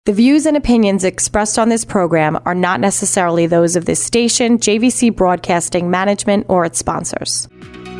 The views and opinions expressed on this program are not necessarily those of this station, JVC Broadcasting Management, or its sponsors.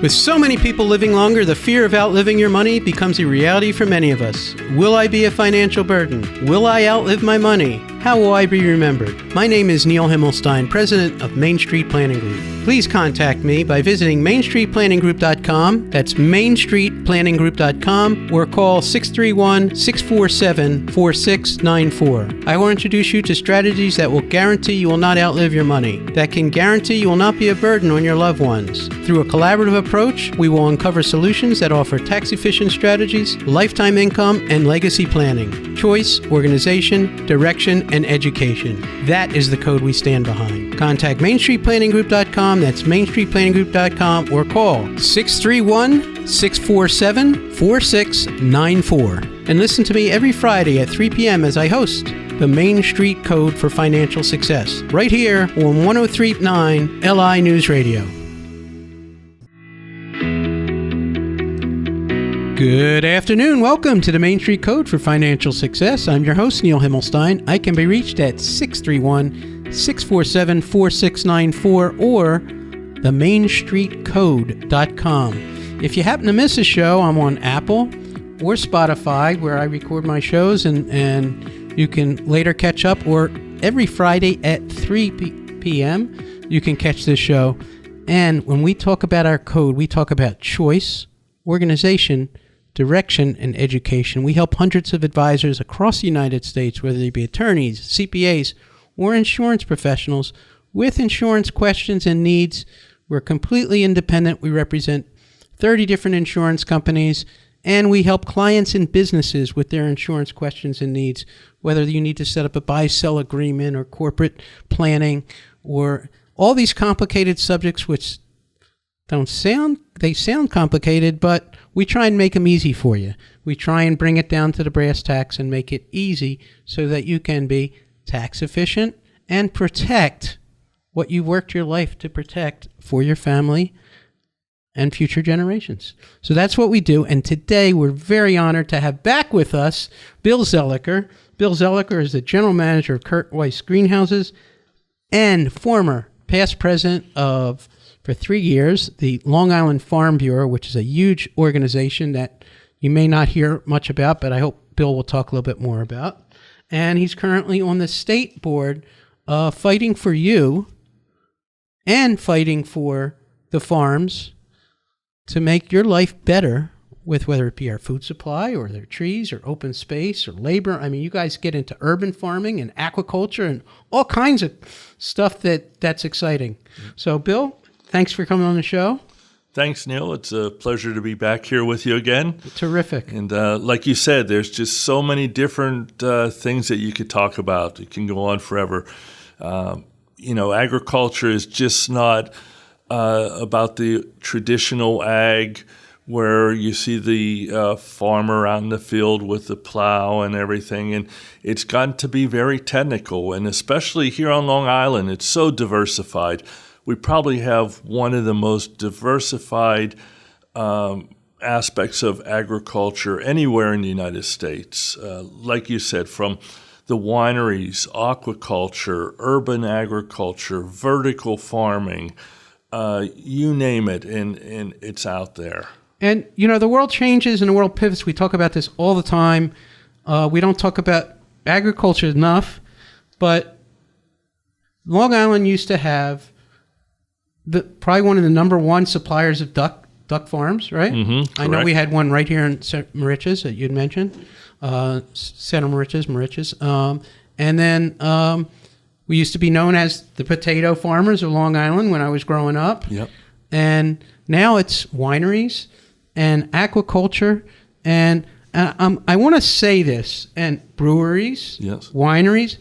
With so many people living longer, the fear of outliving your money becomes a reality for many of us. Will I be a financial burden? Will I outlive my money? How will I be remembered? My name is Neil Himmelstein, president of Main Street Planning Group. Please contact me by visiting mainstreetplanninggroup.com. That's mainstreetplanninggroup.com, or call 631-647-4694. I will introduce you to strategies that will guarantee you will not outlive your money, that can guarantee you will not be a burden on your loved ones. Through a collaborative approach, we will uncover solutions that offer tax-efficient strategies, lifetime income, and legacy planning, choice, organization, direction, and education. That is the code we stand behind. Contact mainstreetplanninggroup.com, that's mainstreetplanninggroup.com, or call 631-647-4694. And listen to me every Friday at 3 p.m. as I host the Main Street Code for Financial Success, right here on 103.9 LI News Radio. Good afternoon. Welcome to the Main Street Code for Financial Success. I'm your host, Neil Himmelstein. I can be reached at 631-647-4694 or themainstreetcode.com. If you happen to miss a show, I'm on Apple or Spotify, where I record my shows, and you can later catch up, or every Friday at 3 p.m. you can catch this show. And when we talk about our code, we talk about choice, organization, direction, and education. We help hundreds of advisors across the United States, whether they be attorneys, CPAs, or insurance professionals, with insurance questions and needs. We're completely independent. We represent 30 different insurance companies, and we help clients and businesses with their insurance questions and needs, whether you need to set up a buy-sell agreement or corporate planning, or all these complicated subjects which sound complicated, but we try and make them easy for you. We try and bring it down to the brass tacks and make it easy so that you can be tax efficient and protect what you worked your life to protect for your family and future generations. So that's what we do. And today we're very honored to have back with us Bill Zalakar. Bill Zalakar is the general manager of Weiss Greenhouses and former past president of, for 3 years, the Long Island Farm Bureau, which is a huge organization that you may not hear much about, but I hope Bill will talk a little bit more about. And he's currently on the state board fighting for you and fighting for the farms to make your life better, with whether it be our food supply or their trees or open space or labor. I mean, you guys get into urban farming and aquaculture and all kinds of stuff that's exciting. So, Bill, thanks for coming on the show. Thanks, Neil. It's a pleasure to be back here with you again. Terrific. And like you said, there's just so many different things that you could talk about. It can go on forever. Agriculture is just not about the traditional ag where you see the farmer out in the field with the plow and everything. And it's gotten to be very technical. And especially here on Long Island, it's so diversified. We probably have one of the most diversified aspects of agriculture anywhere in the United States. Like you said, from the wineries, aquaculture, urban agriculture, vertical farming, you name it, and it's out there. And, the world changes and the world pivots. We talk about this all the time. We don't talk about agriculture enough, but Long Island used to have probably one of the number one suppliers of duck farms, right? Mm-hmm, I know we had one right here in Moriches that you'd mentioned, Center Moriches. And then we used to be known as the potato farmers of Long Island when I was growing up. Yep. And now it's wineries and aquaculture, and I want to say this, and breweries, yes, wineries.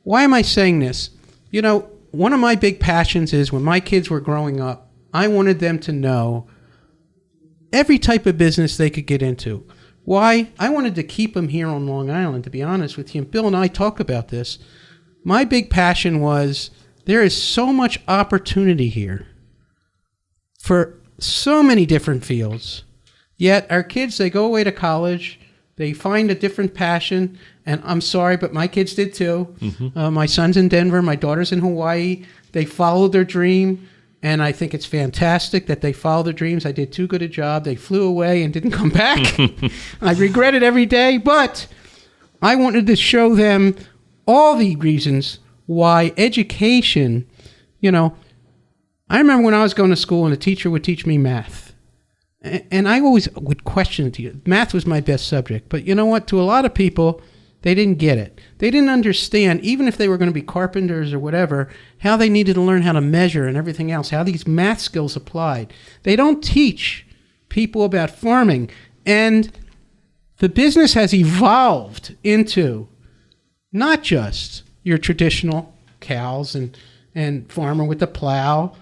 Why am I saying this? One of my big passions is when my kids were growing up, I wanted them to know every type of business they could get into. Why? I wanted to keep them here on Long Island, to be honest with you. And Bill and I talk about this. My big passion was there is so much opportunity here for so many different fields. Yet our kids, they go away to college They find a different passion, and I'm sorry, but my kids did too. My son's in Denver, my daughter's in Hawaii. They followed their dream, and I think it's fantastic that they followed their dreams. I did too good a job. They flew away and didn't come back. I regret it every day, but I wanted to show them all the reasons why education, I remember when I was going to school and a teacher would teach me math. And I always would question it. Math was my best subject. But you know what? To a lot of people, they didn't get it. They didn't understand, even if they were going to be carpenters or whatever, how they needed to learn how to measure and everything else, how these math skills applied. They don't teach people about farming. And the business has evolved into not just your traditional cows and farmer with the plow,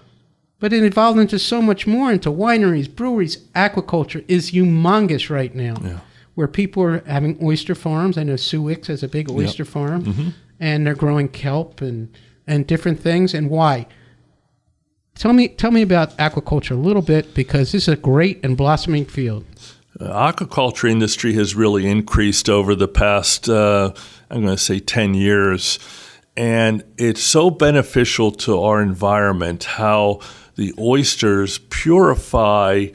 but it evolved into so much more, into wineries, breweries. Aquaculture is humongous right now, where people are having oyster farms. I know Sue Wicks has a big oyster farm, and they're growing kelp and different things. And why? Tell me about aquaculture a little bit, because this is a great and blossoming field. Aquaculture industry has really increased over the past, I'm going to say 10 years. And it's so beneficial to our environment how the oysters purify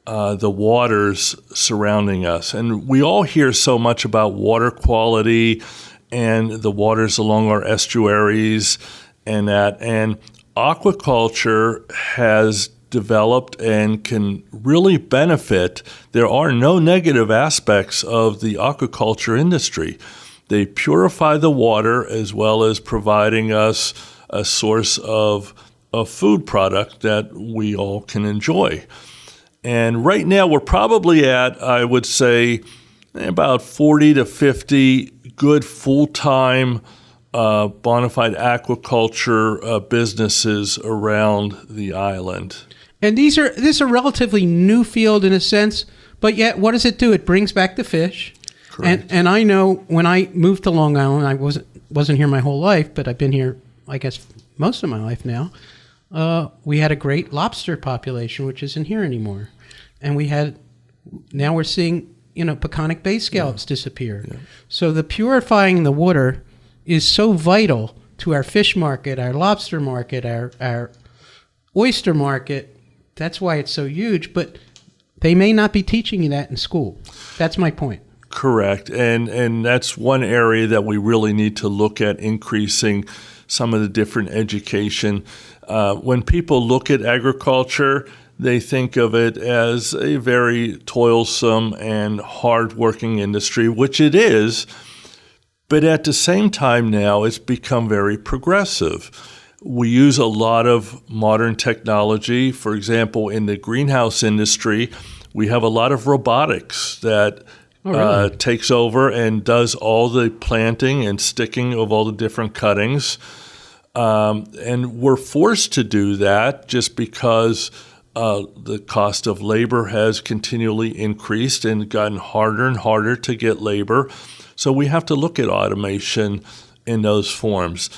the waters surrounding us. And we all hear so much about water quality and the waters along our estuaries and that. And aquaculture has developed and can really benefit. There are no negative aspects of the aquaculture industry. They purify the water as well as providing us a source of a food product that we all can enjoy. And right now we're probably at, I would say, about 40 to 50 good full-time bona fide aquaculture businesses around the island. And this is a relatively new field in a sense, but yet what does it do? It brings back the fish. Correct. And I know when I moved to Long Island, I wasn't here my whole life, but I've been here, I guess, most of my life now. We had a great lobster population, which isn't here anymore. And now we're seeing, Peconic bay scallops disappear. Yeah. So the purifying the water is so vital to our fish market, our lobster market, our oyster market. That's why it's so huge, but they may not be teaching you that in school. That's my point. Correct. And that's one area that we really need to look at, increasing some of the different education. When people look at agriculture, they think of it as a very toilsome and hard-working industry, which it is. But at the same time now, it's become very progressive. We use a lot of modern technology. For example, in the greenhouse industry, we have a lot of robotics that takes over and does all the planting and sticking of all the different cuttings. And we're forced to do that just because the cost of labor has continually increased and gotten harder and harder to get labor. So we have to look at automation in those forms.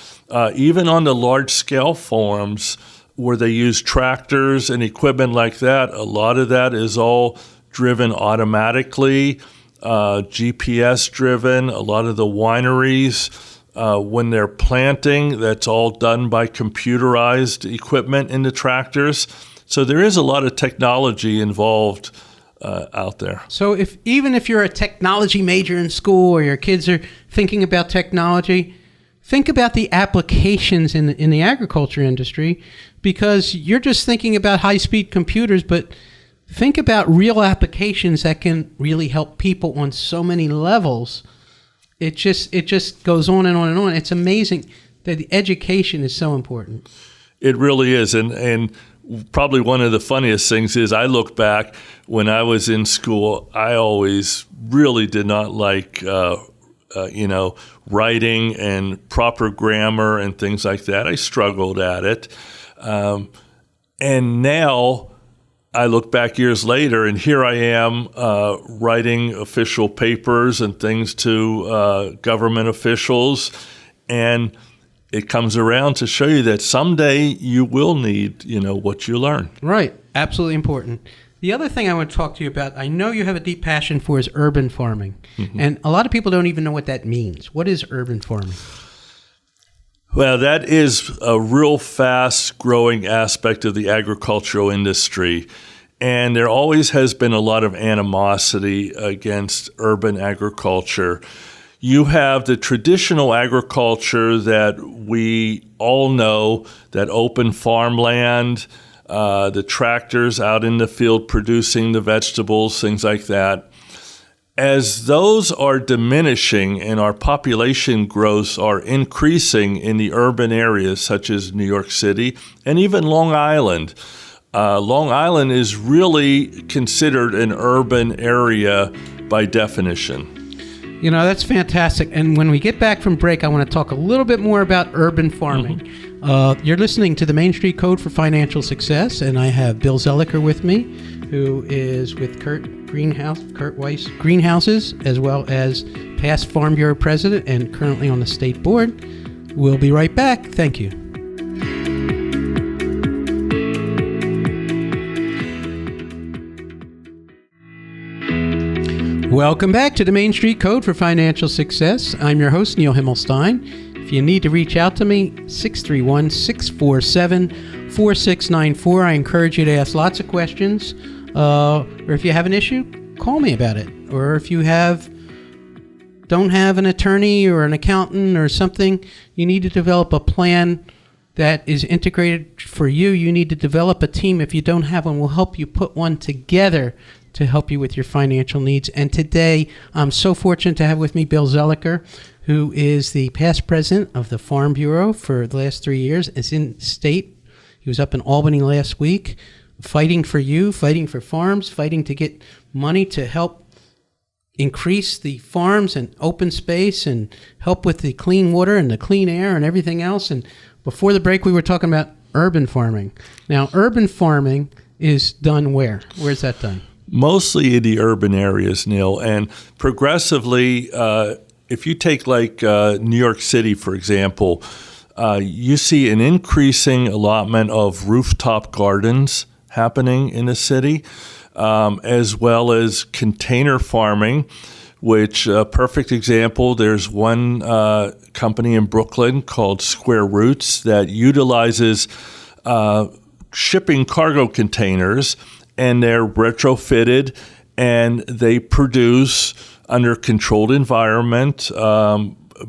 Even on the large-scale farms where they use tractors and equipment like that, a lot of that is all driven automatically, GPS-driven. A lot of the wineries, when they're planting, that's all done by computerized equipment in the tractors. So there is a lot of technology involved out there. So even if you're a technology major in school or your kids are thinking about technology, think about the applications in the agriculture industry, because you're just thinking about high-speed computers, but think about real applications that can really help people on so many levels. It just goes on and on and on. It's amazing that the education is so important. It really is. And probably one of the funniest things is I look back when I was in school, I always really did not like, writing and proper grammar and things like that. I struggled at it. And now I look back years later, and here I am writing official papers and things to government officials, and it comes around to show you that someday you will need, what you learn. Right. Absolutely important. The other thing I want to talk to you about, I know you have a deep passion for, is urban farming. Mm-hmm. And a lot of people don't even know what that means. What is urban farming? Well, that is a real fast-growing aspect of the agricultural industry. And there always has been a lot of animosity against urban agriculture. You have the traditional agriculture that we all know, that open farmland, the tractors out in the field producing the vegetables, things like that. As those are diminishing and our population growths are increasing in the urban areas such as New York City and even Long Island, Long Island is really considered an urban area by definition. You know, that's fantastic. And when we get back from break, I want to talk a little bit more about urban farming. Mm-hmm. You're listening to the Main Street Code for Financial Success, and I have Bill Zalakar with me, who is with Kurt Weiss Greenhouses, as well as past Farm Bureau president and currently on the state board. We'll be right back. Thank you. Welcome back to the Main Street Code for Financial Success. I'm your host, Neil Himmelstein. If you need to reach out to me, 631-647-4694. I encourage you to ask lots of questions. Or if you have an issue, call me about it. Or if you don't have an attorney or an accountant or something, you need to develop a plan that is integrated for you. You need to develop a team. If you don't have one, we'll help you put one together to help you with your financial needs. And today, I'm so fortunate to have with me Bill Zalakar, who is the past president of the Farm Bureau for the last 3 years. It's in state. He was up in Albany last week, fighting for you, fighting for farms, fighting to get money to help increase the farms and open space and help with the clean water and the clean air and everything else. And before the break, we were talking about urban farming. Now, urban farming is done where? Where's that done? Mostly in the urban areas, Neil. And progressively, if you take like New York City, for example, you see an increasing allotment of rooftop gardens happening in the city, as well as container farming, which a perfect example, there's one company in Brooklyn called Square Roots that utilizes shipping cargo containers, and they're retrofitted and they produce under controlled environment,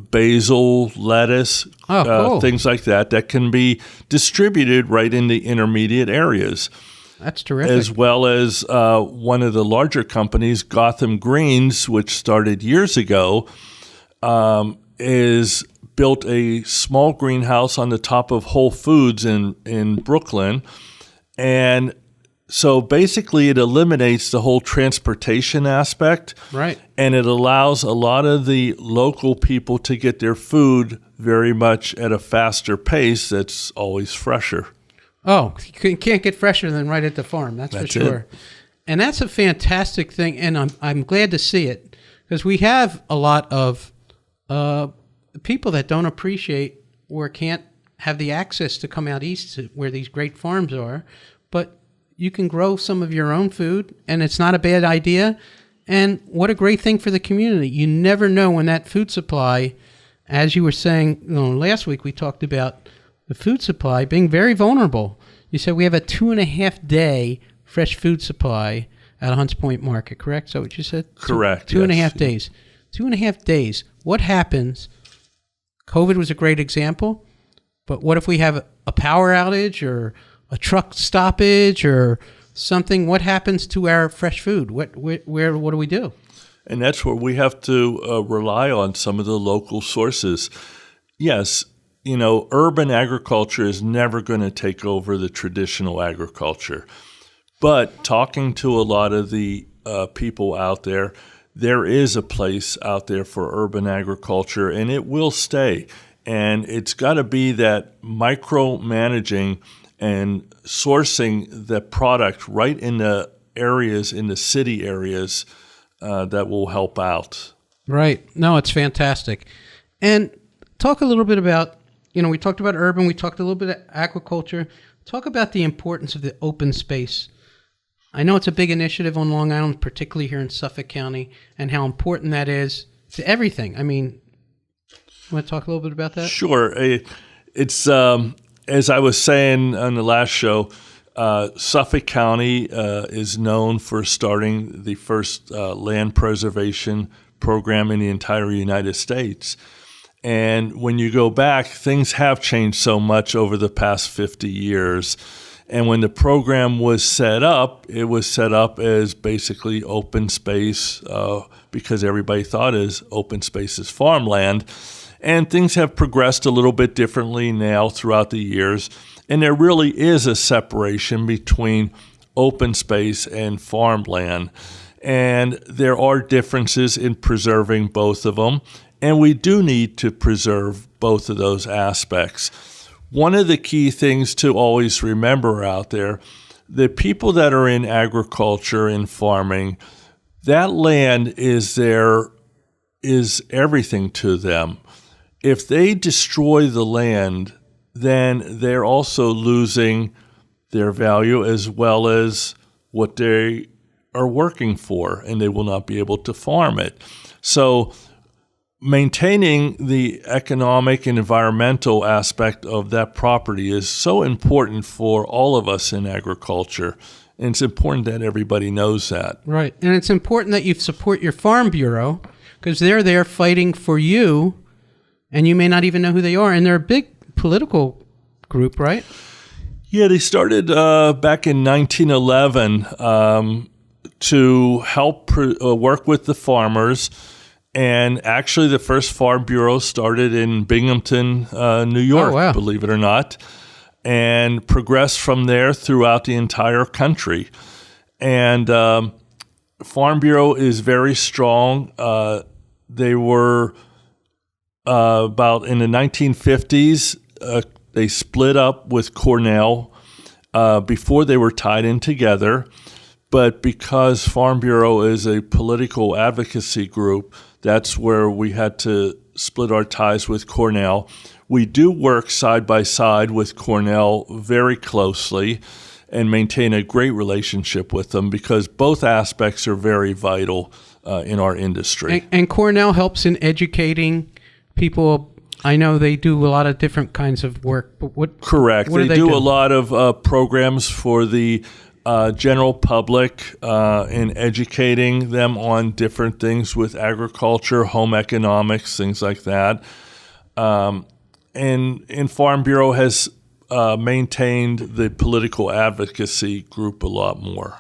basil, lettuce, cool. Things like that can be distributed right in the intermediate areas. That's terrific. As well as one of the larger companies, Gotham Greens, which started years ago, is built a small greenhouse on the top of Whole Foods in Brooklyn. And so basically it eliminates the whole transportation aspect. Right. And it allows a lot of the local people to get their food very much at a faster pace that's always fresher. Oh, you can't get fresher than right at the farm. That's for sure. It. And that's a fantastic thing, and I'm glad to see it, because we have a lot of people that don't appreciate or can't have the access to come out east to where these great farms are, but you can grow some of your own food, and it's not a bad idea. And what a great thing for the community. You never know when that food supply, as you were saying, last week we talked about the food supply being very vulnerable. You said we have a 2.5 day fresh food supply at Hunts Point Market, correct? Is that what you said? Correct. 2.5 days. 2.5 days. What happens? COVID was a great example, but what if we have a power outage or a truck stoppage or something? What happens to our fresh food? What do we do? And that's where we have to rely on some of the local sources. Yes, urban agriculture is never going to take over the traditional agriculture. But talking to a lot of the people out there, there is a place out there for urban agriculture, and it will stay. And it's got to be that micromanaging and sourcing the product right in the areas, in the city areas, that will help out. Right. No, it's fantastic. And talk a little bit about, we talked about urban, we talked a little bit of aquaculture. Talk about the importance of the open space. I know it's a big initiative on Long Island, particularly here in Suffolk County, and how important that is to everything. I mean, you want to talk a little bit about that? Sure. It's, as I was saying on the last show, Suffolk County is known for starting the first land preservation program in the entire United States. And when you go back, things have changed so much over the past 50 years. And when the program was set up, it was set up as basically open space because everybody thought as open space is farmland. And things have progressed a little bit differently now throughout the years. And there really is a separation between open space and farmland. And there are differences in preserving both of them. And we do need to preserve both of those aspects. One of the key things to always remember out there, the people that are in agriculture and farming, that land is everything to them. If they destroy the land, then they're also losing their value as well as what they are working for, and they will not be able to farm it. So maintaining the economic and environmental aspect of that property is so important for all of us in agriculture. And it's important that everybody knows that. Right. And it's important that you support your Farm Bureau because they're there fighting for you, and you may not even know who they are. And they're a big political group, right? Yeah, they started back in 1911 to help work with the farmers. And actually, the first Farm Bureau started in Binghamton, New York, believe it or not, and progressed from there throughout the entire country. And Farm Bureau is very strong. They were about in the 1950s, they split up with Cornell before they were tied in together. But because Farm Bureau is a political advocacy group, that's where we had to split our ties with Cornell. We do work side by side with Cornell very closely and maintain a great relationship with them because both aspects are very vital in our industry. And Cornell helps in educating people. I know they do a lot of different kinds of work. But Correct. What they do a lot of programs for the general public in educating them on different things with agriculture, home economics, things like that. And Farm Bureau has maintained the political advocacy group a lot more.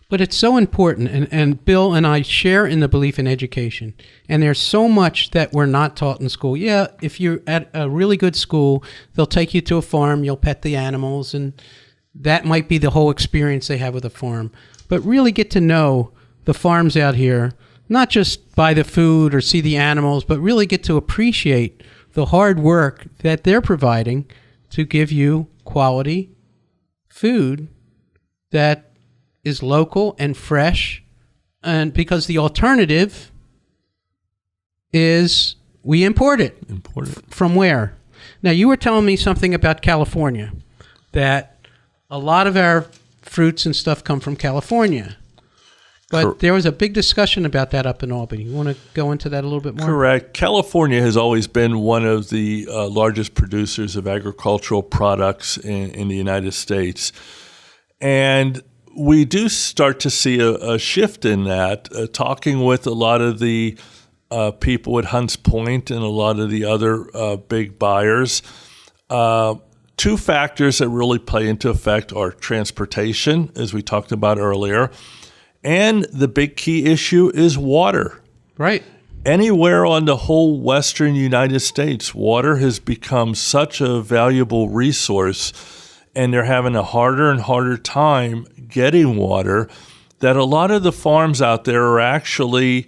But it's so important, and Bill and I share in the belief in education. And there's so much that we're not taught in school. Yeah, if you're at a really good school, they'll take you to a farm, you'll pet the animals, and that might be the whole experience they have with a farm. But really get to know the farms out here, not just buy the food or see the animals, but really get to appreciate the hard work that they're providing to give you quality food that is local and fresh. And because the alternative is we import it. From where? Now, you were telling me something about California, that a lot of our fruits and stuff come from California. But there was a big discussion about that up in Albany. You want to go into that a little bit more? Correct. California has always been one of the largest producers of agricultural products in the United States. And we do start to see a shift in that, talking with a lot of the people at Hunts Point and a lot of the other big buyers. Two factors that really play into effect are transportation, as we talked about earlier, and the big key issue is water. Right. Anywhere on the whole western United States, water has become such a valuable resource, and they're having a harder and harder time getting water, that a lot of the farms out there are actually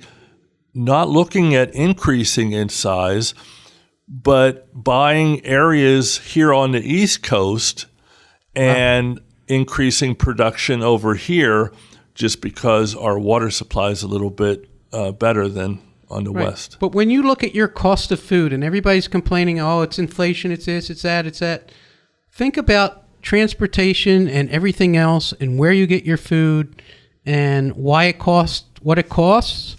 not looking at increasing in size, but buying areas here on the East Coast and increasing production over here just because our water supply is a little bit better than on the West. But when you look at your cost of food and everybody's complaining, oh, it's inflation, it's this, it's that, it's that, think about transportation and everything else, and where you get your food, and why it costs what it costs.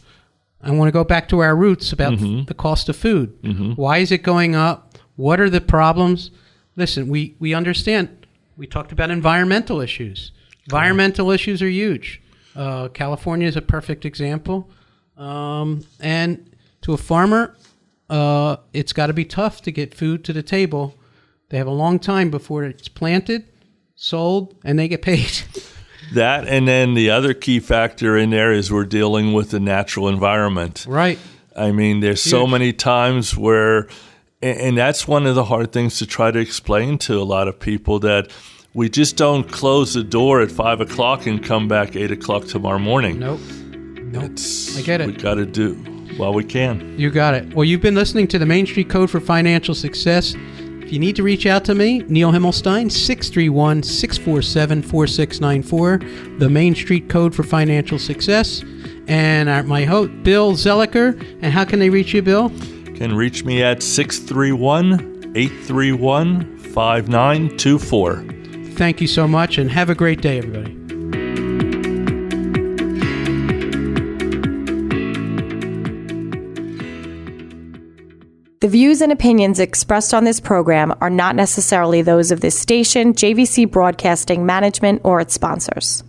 I want to go back to our roots about the cost of food. Why is it going up? What are the problems? Listen, we understand. We talked about environmental issues. Environmental issues are huge. California is a perfect example. And to a farmer, it's got to be tough to get food to the table. They have a long time before it's planted, sold, and they get paid. That, and then the other key factor in there is we're dealing with the natural environment. Right. I mean, there's so many times where, and that's one of the hard things to try to explain to a lot of people, that we just don't close the door at 5 o'clock and come back 8 o'clock tomorrow morning. Nope. I get it. We got to do while we can. You got it. Well, you've been listening to the Main Street Code for Financial Success. If you need to reach out to me, Neil Himmelstein, 631-647-4694, the Main Street Code for Financial Success. And my host, Bill Zalakar. And how can they reach you, Bill? Can reach me at 631-831-5924. Thank you so much, and have a great day, everybody. The views and opinions expressed on this program are not necessarily those of this station, JVC Broadcasting Management, or its sponsors.